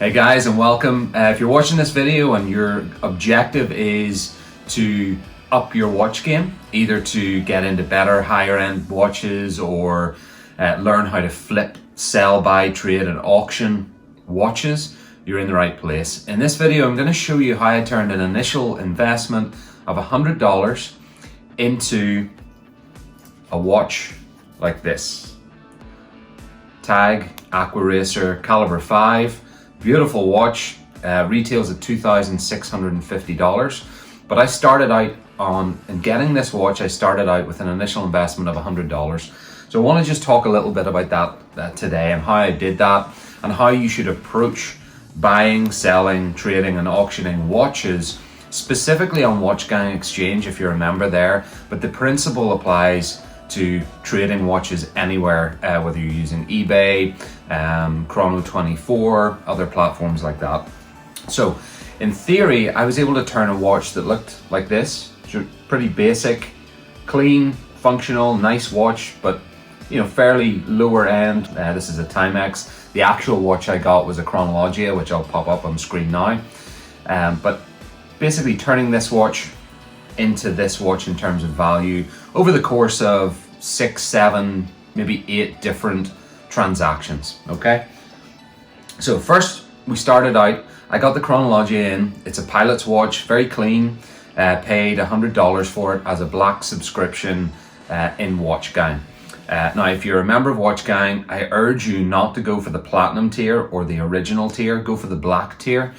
Hey guys, and welcome. If you're watching this video and your objective is to up your watch game, either to get into better higher end watches or learn how to flip, sell, buy, trade and auction watches, you're in the right place. In this video I'm going to show you how I turned an initial investment of $100 into a watch like this. Tag Aquaracer Calibre 5. Beautiful watch, retails at $2,650, but I started out in getting this watch, I started out with an initial investment of $100. So I want to just talk a little bit about that today and how I did that and how you should approach buying, selling, trading and auctioning watches, specifically on Watch Gang Exchange if you're a member there, but the principle applies to trading watches anywhere, whether you're using eBay, Chrono24, other platforms like that. So in theory, I was able to turn a watch that looked like this, pretty basic, clean, functional, nice watch, but fairly lower end. This is a Timex. The actual watch I got was a Chronologia, which I'll pop up on screen now. But basically turning this watch into this watch in terms of value over the course of 6, 7, maybe 8 different transactions. Okay, so first we started out, I got the Chronologia in. It's a pilot's watch, very clean, paid $100 for it as a black subscription in Watch Gang. Now if you're a member of Watch Gang, I urge you not to go for the platinum tier or the original tier, go for the black tier.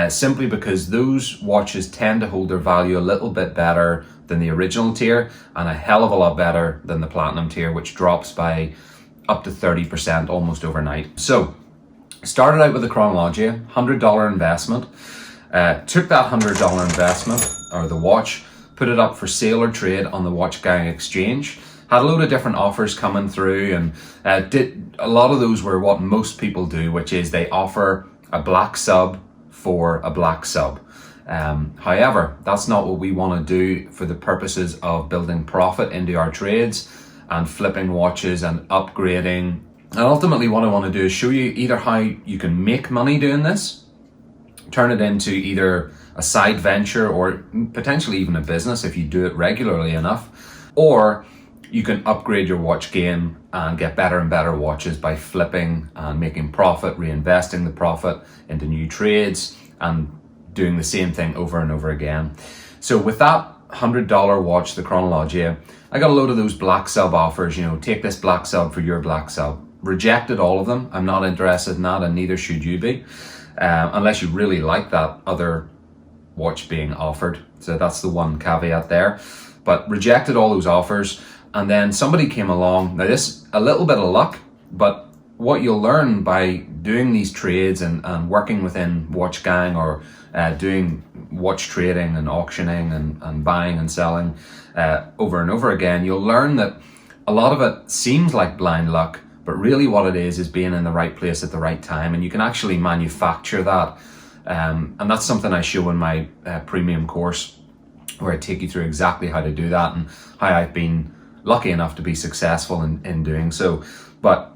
Simply because those watches tend to hold their value a little bit better than the original tier and a hell of a lot better than the platinum tier, which drops by up to 30% almost overnight. So started out with the Chronologia, $100 investment, took that $100 investment or the watch, put it up for sale or trade on the Watch Gang Exchange. Had a load of different offers coming through and did a lot of those were what most people do, which is they offer a black sub for a black sub. However, that's not what we want to do for the purposes of building profit into our trades and flipping watches and upgrading. And ultimately what I want to do is show you either how you can make money doing this, turn it into either a side venture or potentially even a business if you do it regularly enough, or you can upgrade your watch game and get better and better watches by flipping and making profit, reinvesting the profit into new trades and doing the same thing over and over again. So with that $100 watch, the Chronologia, I got a load of those black sub offers, take this black sub for your black sub. Rejected all of them. I'm not interested in that and neither should you be, unless you really like that other watch being offered. So that's the one caveat there. But rejected all those offers. And then somebody came along. Now this, a little bit of luck, but what you'll learn by doing these trades and working within Watch Gang or doing watch trading and auctioning and buying and selling over and over again, you'll learn that a lot of it seems like blind luck, but really what it is being in the right place at the right time, and you can actually manufacture that. And that's something I show in my premium course, where I take you through exactly how to do that and how I've been lucky enough to be successful in doing so. But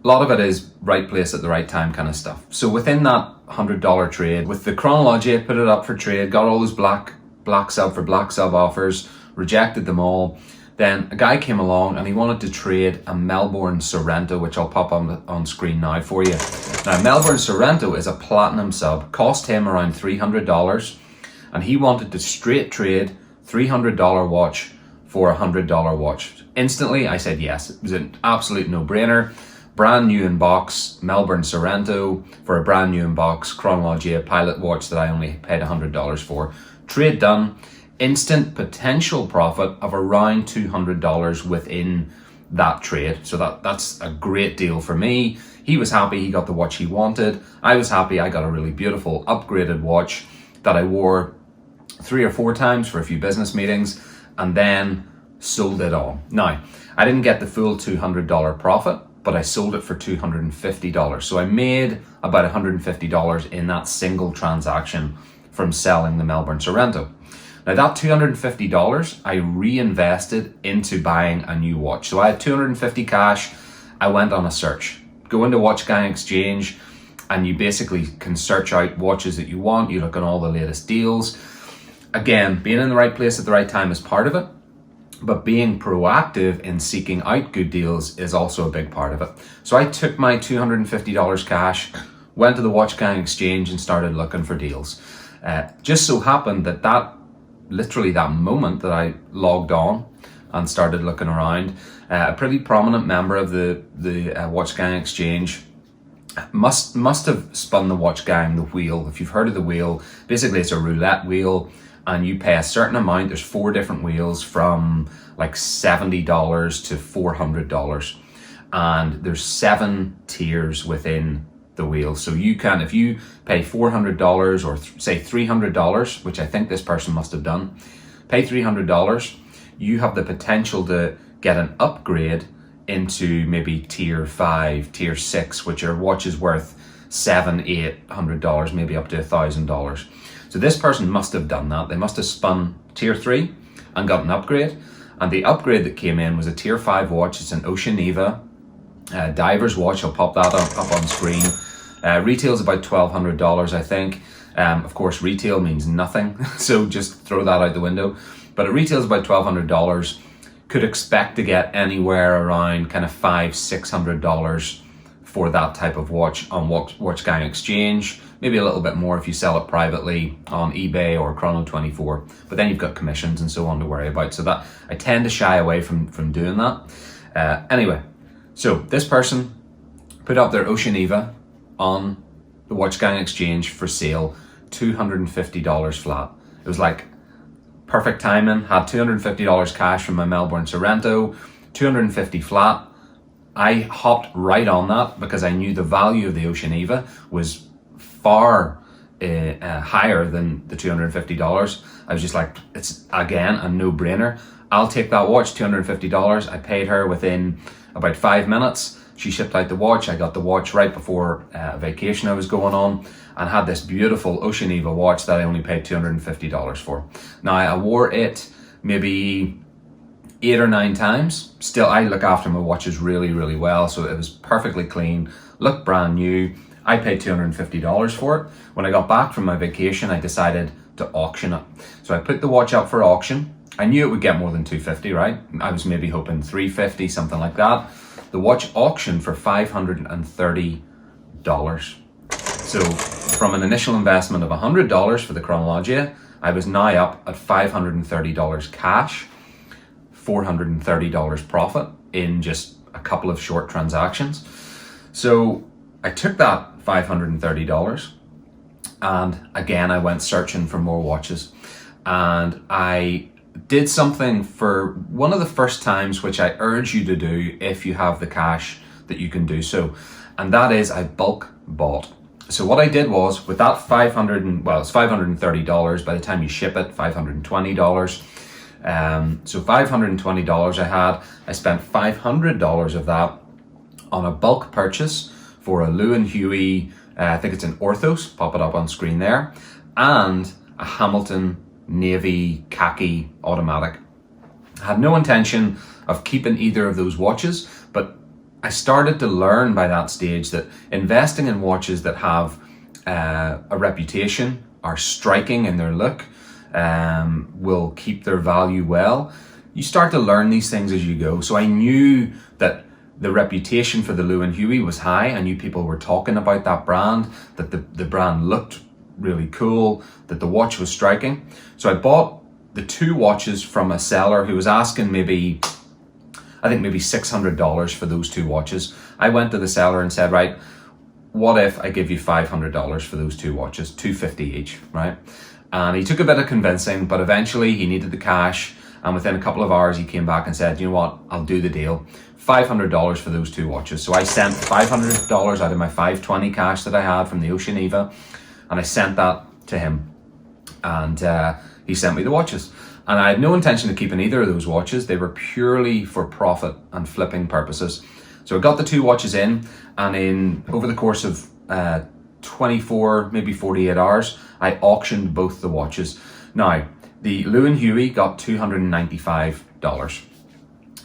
a lot of it is right place at the right time kind of stuff. So within that $100 trade, with the Chronologia, put it up for trade, got all those black sub for black sub offers, rejected them all. Then a guy came along and he wanted to trade a Melbourne Sorrento, which I'll pop on screen now for you. Now Melbourne Sorrento is a platinum sub, cost him around $300, and he wanted to straight trade $300 watch for a $100 watch. Instantly, I said yes. It was an absolute no-brainer. Brand new in box, Melbourne Sorrento for a brand new in box Chronologia pilot watch that I only paid $100 for. Trade done. instant potential profit of around $200 within that trade. So that's a great deal for me. He was happy, he got the watch he wanted. I was happy, I got a really beautiful upgraded watch that I wore 3 or 4 times for a few business meetings and then sold it on. Now, I didn't get the full $200 profit, but I sold it for $250. So I made about $150 in that single transaction from selling the Melbourne Sorrento. Now that $250 I reinvested into buying a new watch. So I had $250 cash. I went on a search. Go into Watch Gang Exchange and you basically can search out watches that you want. You look at all the latest deals. Again, being in the right place at the right time is part of it, but being proactive in seeking out good deals is also a big part of it. So I took my $250 cash, went to the Watch Gang Exchange and started looking for deals. Just so happened that literally that moment that I logged on and started looking around, a pretty prominent member of the Watch Gang Exchange must have spun the Watch Gang the wheel. If you've heard of the wheel, basically it's a roulette wheel and you pay a certain amount. There's 4 different wheels from like $70 to $400, and there's 7 tiers within the wheel. So you can, if you pay $400 or say $300, which I think this person must have done, pay $300, you have the potential to get an upgrade into maybe tier 5, tier 6, which are watches worth $700-800, maybe up to $1,000. So this person must have done that. They must have spun tier 3 and got an upgrade. And the upgrade that came in was a tier 5 watch. It's an Oceaniva diver's watch. I'll pop that up on screen. Retail's about $1,200, I think. Of course, retail means nothing, so just throw that out the window. But it retails about $1,200. Could expect to get anywhere around kind of $500-600 for that type of watch on Watch Gang Exchange. Maybe a little bit more if you sell it privately on eBay or Chrono24. But then you've got commissions and so on to worry about. So that I tend to shy away from doing that. Anyway, so this person put up their Oceaniva on the Watch Gang Exchange for sale, $250 flat. It was like perfect timing. Had $250 cash from my Melbourne Sorrento, $250 flat. I hopped right on that because I knew the value of the Oceaniva was far higher than the $250. I was just like, it's again a no-brainer. I'll take that watch, $250. I paid her within about 5 minutes. She shipped out the watch. I got the watch right before a vacation I was going on and had this beautiful Oceaniva watch that I only paid $250 for. Now I wore it maybe 8 or 9 times. Still, I look after my watches really, really well. So it was perfectly clean, looked brand new. I paid $250 for it. When I got back from my vacation, I decided to auction it. So I put the watch up for auction. I knew it would get more than $250, right? I was maybe hoping $350, something like that. The watch auctioned for $530. So from an initial investment of $100 for the Chronologia, I was now up at $530 cash, $430 profit in just a couple of short transactions. So I took that $530 and again I went searching for more watches, and I did something for one of the first times which I urge you to do if you have the cash that you can do so, and that is I bulk bought. So what I did was with that it's $530 by the time you ship it, $520. So $520 I spent $500 of that on a bulk purchase for a Lou & Huey, I think it's an Orthos, pop it up on screen there, and a Hamilton navy khaki automatic. I had no intention of keeping either of those watches, but I started to learn by that stage that investing in watches that have a reputation, are striking in their look, will keep their value well. You start to learn these things as you go. So I knew that the reputation for the Lou & Huey was high. I knew people were talking about that brand, that the brand looked really cool, that the watch was striking. So I bought the 2 watches from a seller who was asking maybe $600 for those 2 watches. I went to the seller and said, right, what if I give you $500 for those 2 watches, $250 each, right? And he took a bit of convincing, but eventually he needed the cash. And within a couple of hours, he came back and said, you know what, I'll do the deal. $500 for those 2 watches. So I sent $500 out of my $520 cash that I had from the Oceaniva, and I sent that to him. And he sent me the watches. And I had no intention of keeping either of those watches. They were purely for profit and flipping purposes. So I got the 2 watches in, and over the course of 24, maybe 48 hours, I auctioned both the watches. Now, the Lewin Huey got $295.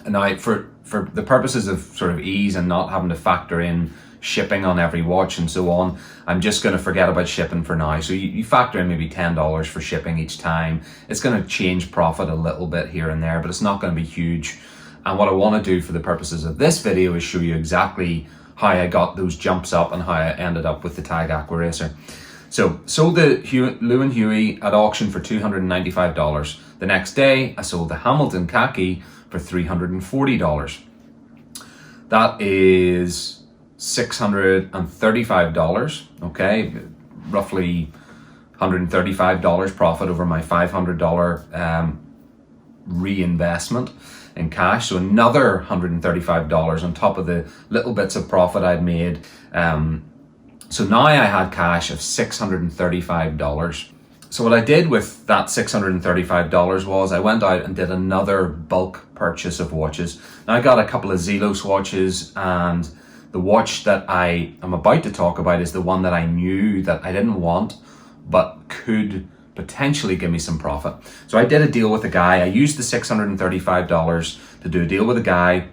And now, for the purposes of sort of ease and not having to factor in shipping on every watch and so on, I'm just going to forget about shipping for now. So you factor in maybe $10 for shipping each time. It's going to change profit a little bit here and there, but it's not going to be huge. And what I want to do for the purposes of this video is show you exactly how I got those jumps up and how I ended up with the Tag Aquaracer. So sold the Lewin Huey at auction for $295. The next day I sold the Hamilton Khaki for $340. That is $635, okay, roughly $135 profit over my $500 reinvestment in cash. So another $135 on top of the little bits of profit I'd made. So now I had cash of $635. So what I did with that $635 was I went out and did another bulk purchase of watches. Now I got a couple of Zelos watches, and the watch that I am about to talk about is the one that I knew that I didn't want, but could potentially give me some profit. So I did a deal with a guy. I used the $635 to do a deal with a guy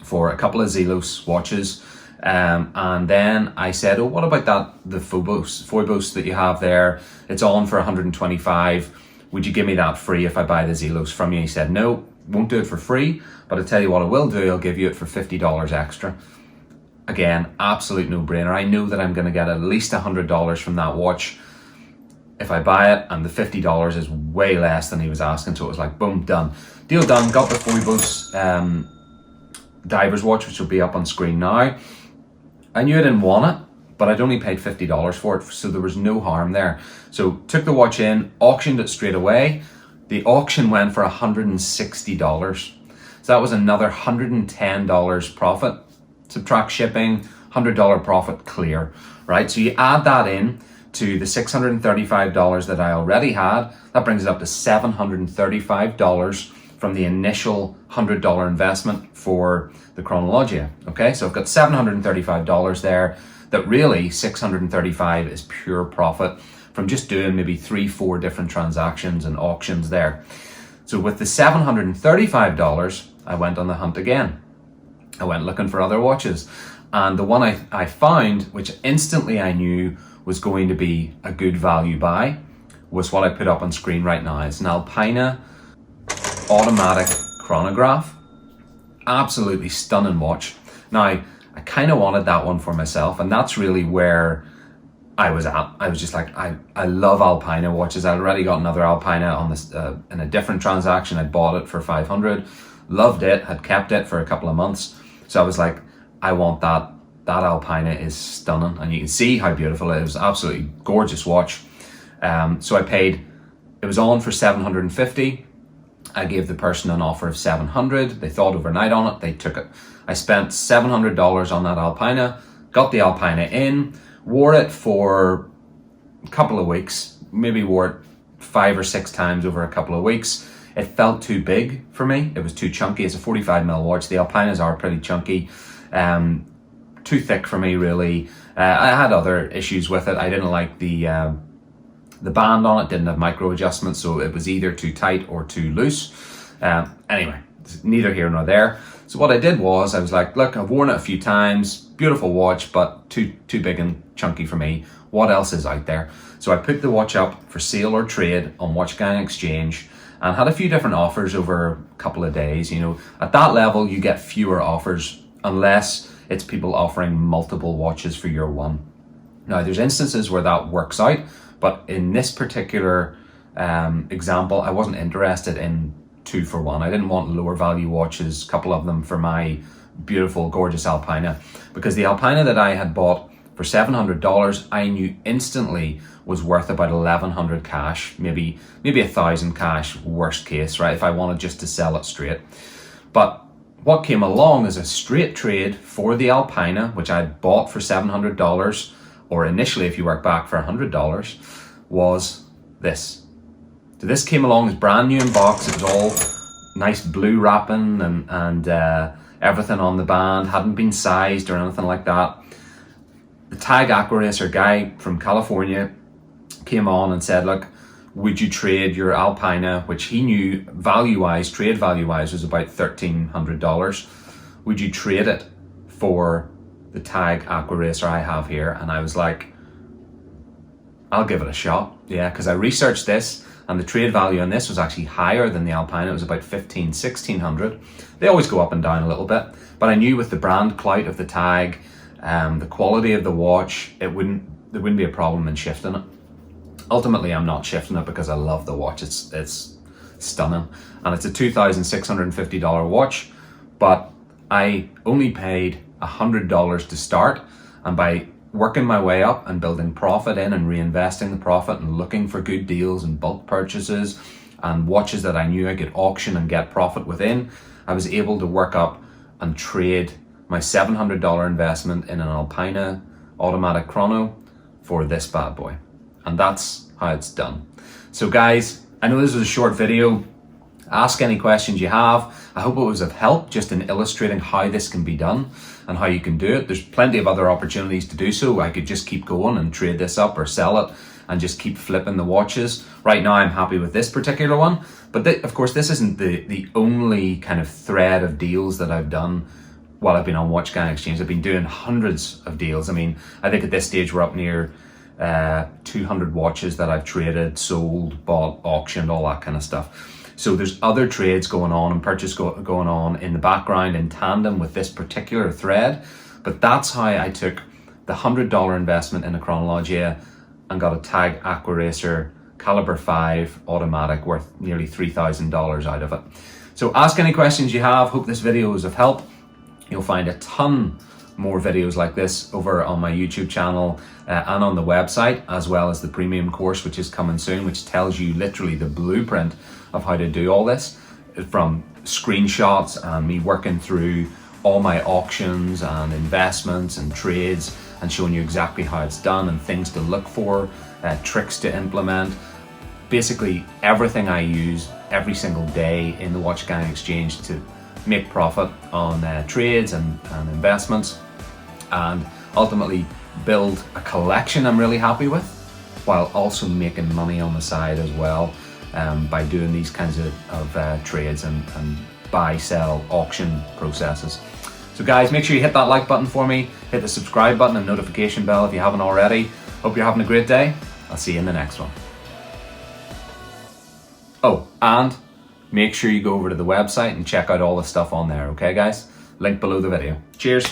for a couple of Zelos watches. And then I said, oh, what about the Phobos that you have there? It's on for 125. Would you give me that free if I buy the Zelos from you? He said, no, won't do it for free, but I'll tell you what I will do. I'll give you it for $50 extra. Again, absolute no-brainer. I know that I'm going to get at least $100 from that watch if I buy it, and the $50 is way less than he was asking. So it was like, boom, done. Deal done. Got the Phobos diver's watch, which will be up on screen now. I knew I didn't want it, but I'd only paid $50 for it, so there was no harm there. So took the watch in, auctioned it straight away. The auction went for $160. So that was another $110 profit. Subtract shipping, $100 profit clear, right? So you add that in to the $635 that I already had. That brings it up to $735 from the initial $100 investment for the Chronologia. Okay, so I've got $735 there. That really $635 is pure profit from just doing maybe 3-4 different transactions and auctions there. So with the $735, I went on the hunt again. I went looking for other watches, and the one I found, which instantly I knew was going to be a good value buy, was what I put up on screen right now. It's an Alpina automatic chronograph. Absolutely stunning watch. Now, I kind of wanted that one for myself, and that's really where I was at. I was just like, I love Alpina watches. I already got another Alpina on this in a different transaction. I bought it for $500, loved it, had kept it for a couple of months. So I was like, I want that. That Alpina is stunning, and you can see how beautiful it is. It was absolutely gorgeous watch. So I paid, it was on for $750. I gave the person an offer of $700. They thought overnight on it, they took it. I spent $700 on that Alpina, got the Alpina in, wore it for a couple of weeks, maybe wore it 5 or 6 times over a couple of weeks. It felt too big for me. It was too chunky. It's a 45mm watch. The Alpinas are pretty chunky. Too thick for me, really. I had other issues with it. I didn't like the band on it. Didn't have micro adjustments, so it was either too tight or too loose. Anyway, neither here nor there. So what I did was I was like, look, I've worn it a few times. Beautiful watch, but too big and chunky for me. What else is out there? So I put the watch up for sale or trade on Watch Gang Exchange, and had a few different offers over a couple of days. You know, at that level, you get fewer offers unless it's people offering multiple watches for your one. Now, there's instances where that works out, but in this particular example, I wasn't interested in 2 for 1. I didn't want lower value watches, a couple of them for my beautiful, gorgeous Alpina, because the Alpina that I had bought for $700, I knew instantly was worth about 1,100 cash, maybe 1,000 cash, worst case, right? If I wanted just to sell it straight. But what came along as a straight trade for the Alpina, which I bought for $700, or initially, if you work back, for $100, was this. So this came along as brand new in box. It was all nice blue wrapping and everything on the band, hadn't been sized or anything like that. The Tag Aquaracer guy from California came on and said, look, would you trade your Alpina, which he knew value-wise, trade value-wise, was about $1,300. Would you trade it for the Tag Aquaracer I have here? And I was like, I'll give it a shot. Yeah, because I researched this, and the trade value on this was actually higher than the Alpina. It was about $1,500-1,600. They always go up and down a little bit, but I knew with the brand clout of the Tag, the quality of the watch, there wouldn't be a problem in shifting it. Ultimately, I'm not shifting it because I love the watch. It's stunning, and it's a $2,650 watch, but I only paid $100 to start, and by working my way up and building profit in and reinvesting the profit and looking for good deals and bulk purchases and watches that I knew I could auction and get profit within, I was able to work up and trade my $700 investment in an Alpina automatic chrono for this bad boy. And that's how it's done. So guys, I know this was a short video. Ask any questions you have. I hope it was of help just in illustrating how this can be done and how you can do it. There's plenty of other opportunities to do so. I could just keep going and trade this up or sell it and just keep flipping the watches. Right now I'm happy with this particular one, but of course this isn't the only kind of thread of deals that I've done while I've been on Watch Gang Exchange. I've been doing hundreds of deals. I mean, I think at this stage we're up near 200 watches that I've traded, sold, bought, auctioned, all that kind of stuff. So there's other trades going on and purchase going on in the background in tandem with this particular thread. But that's how I took the $100 investment in a Chronologia and got a Tag Aquaracer Calibre 5 automatic worth nearly $3,000 out of it. So ask any questions you have. Hope this video was of help. You'll find a ton more videos like this over on my YouTube channel and on the website, as well as the premium course, which is coming soon, which tells you literally the blueprint of how to do all this, from screenshots and me working through all my auctions and investments and trades and showing you exactly how it's done and things to look for, tricks to implement. Basically everything I use every single day in the Watch Gang Exchange to make profit on trades and investments, and ultimately build a collection I'm really happy with, while also making money on the side as well, by doing these kinds of trades and buy, sell, auction processes. So guys, make sure you hit that like button for me, hit the subscribe button and notification bell if you haven't already. Hope you're having a great day. I'll see you in the next one. Oh, and make sure you go over to the website and check out all the stuff on there, okay guys? Link below the video. Cheers.